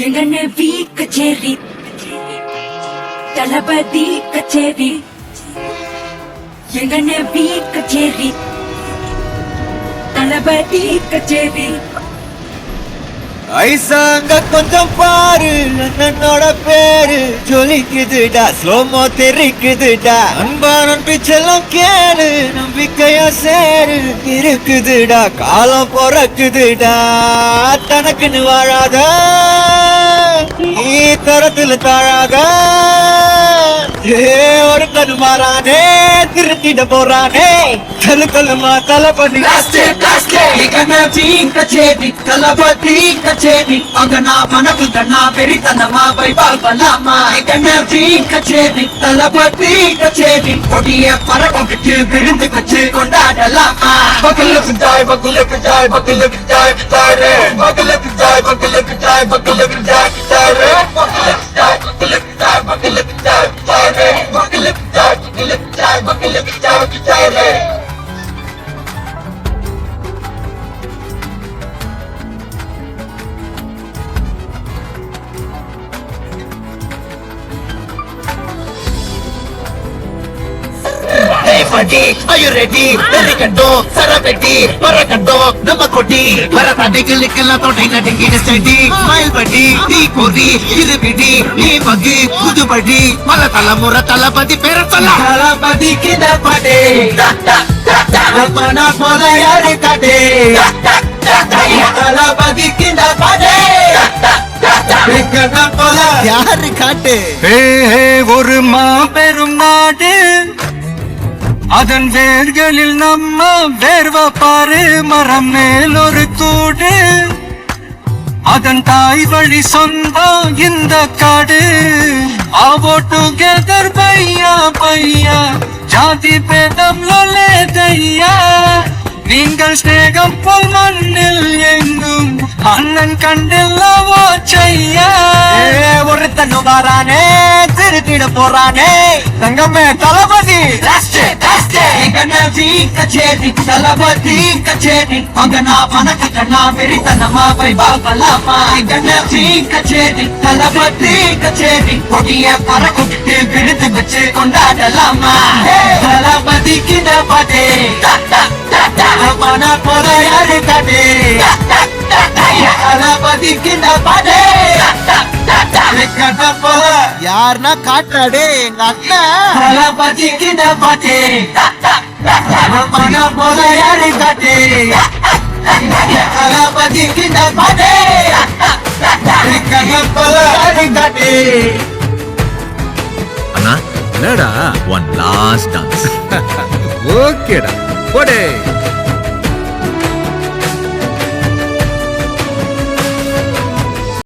எங்கன்னு வீ கச்சேரி தளபதி கச்சேரி எங்கன்னு வீ கச்சேரி தளபதி கச்சேரி ஐசாங்க கொஞ்சம் பாரு அண்ணனோட பேரு ஜொலிக்குதுடா ஸ்லோமோ தெரிக்குதுடா அன்பானன் பிச்செல்லாம் கேளு நம்பிக்கையா சேரு இருக்குதுடா காலம் பிறக்குதுடா தனக்குன்னு வாழாத நீ தரத்துல தாழாத ஒரு கரு மாறானே திருத்திட போறானே கல்லு கல்லுமா தலை பண்ணி தளபதி கச்சேரி அங்க நான் மனது கண்ணா பெரித்தனமா வைபால் பண்ணலாமா கண்ணி கச்சேரி தளபதி கச்சேரி கொடிய பறக்கிட்டு விருந்து கச்சு கொண்டாடலாமா பக்கலுக்கு ஜாய் பக்கலுக்கு ஜாய் பக்கலுக்கு ஜாய் தாரே பக்கலுக்கு ஜாய் பக்கலுக்கு ஜாய் பக்கலுக்கு ஜாய் தாரே பக்கலுக்கு ஜாய் பக்கலுக்கு ஜாய் பக்கலுக்கு ஜாய் தாரே பக்கலுக்கு ஜாய் பக்கலுக்கு ஜாய் பக்கலுக்கு ஜாய் தாரே Are you ready? Derikando, Sarapeti, Parakando, Namakoti, Paratadikilla, Totina, Steady, Smile Buddy, Tea Kodi, Iripidi, Tea Buggy, Pudubadi, Malatala Muratala Padi Peratala, Talapadi Kida Pade, Rapana Pola Yarikade, Talapadi Kida Pade. யாரு காட்டு ஒரு மாபெரும் நாடு அதன் வேர்களில் நம்ம வேர்வ பாரு மரம் மேல் ஒரு கூடு அதன் தாய் வழி சொந்தம் இந்த காடு ஆவோ டுகெதர் பையா பையா ஜாதி பேதம் தையா நீங்கள் ஸ்நேகம் போல் மண்ணில் எங்கும் அண்ணன் கண்டில்லவோ செய்யா ஒருத்தன்னு வாரானே திருத்திட போறானே தங்கமே தளபதி கச்சேரி தளபதி கச்சேரி அங்க நான் மனக்கு கண்ணா பெரித்தனமா வைபால் பண்ணலாமா கச்சேரி தளபதி கச்சேரி கொடிய பறக்கிட்டு விருது வச்சு கொண்டாடலாமா தளபதி கிட்ட பாட்டே மன போல யாரு காட்டே தளபதி கிட்ட பாட்டே யாருன்னா காட்டாடே எங்க அண்ணன் தளபதி கிட்ட பாட்டே மன போல யாரு காட்டே தளபதி கிட்ட பாட்டே போல யாரு காட்டே அண்ணா என்னடா ஒன் லாஸ்ட் டான்ஸ் ஓகேடா போடே